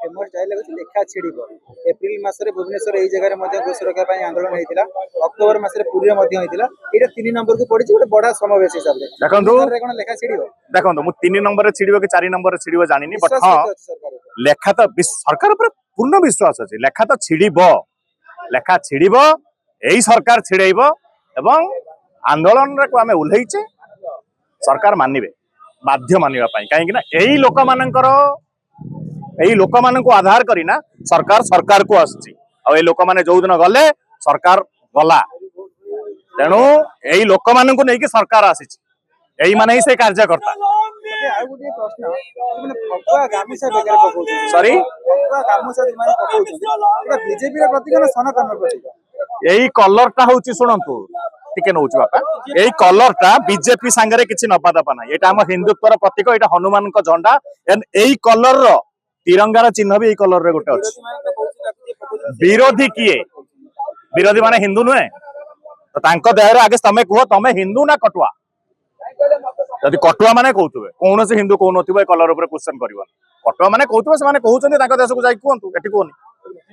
Famous dialogue अछि लेखा छिड़िबो। April मासरे Bhubaneswar एई जगह रे मध्ये घोषरका पई आंदोलन हेतिला। अक्टोबर मासरे पुरी रे मध्ये हेतिला। एटा 3 नंबर को पडिछि गोटे बडा समावेश हिसाब रे। देखंतु सरकार रे कोन लेखा छिड़िबो? देखंतु मु 3 नंबर रे छिड़िबो कि 4 नंबर रे छिड़िबो जानिनी बट विश्वास हां केते अछि सरकार रे? लेखा तो सरकार पर पूर्ण विश्वास अछि। लेखा तो छिड़िबो, लेखा छिड़िबो, एई सरकार छिड़ैबो एवं आंदोलन रे को आमे उल्हेइचे सरकार मानिबे बाध्य मानिबा पई काहे कि ना एई लोक मानकर एई लोक मान को आधार करिना सरकार को आछि आ एई लोक माने जो दिन गले सरकार गला तेणु एई लोक मान को नै कि सरकार आछि एई माने ही से कार्यकर्ता आ गोटे प्रश्न माने फगुआ गामुसा बेगर पकोउछि सॉरी फगुआ गामुसा माने पकोउछि एटा बीजेपी रे प्रतीक ना सनातन रे प्रतीक एई कलर टा होउछि सुनंतु टिके नउछि बापा एई कलर टा बीजेपी संगे किछि नपा दपा ना एटा हम हिंदुत्व रो प्रतीक एटा हनुमान को झंडा एंड एई कलर रो तिरंगार चिन्ह भी एई कलर रे गोटे अछि विरोधी किए विरोधी माने हिंदू नुहे तो तांको देहरे आगे तमे कुह तमे हिंदू ना कटुआ जदि कटुआ माने कहउतबे कोनोसे हिंदू कोनोथिबे कलर ऊपर क्वेश्चन करबो कटुआ माने कहउतबे से माने कहउचंदी तांको देश को जाई कोंतु एठी कोनी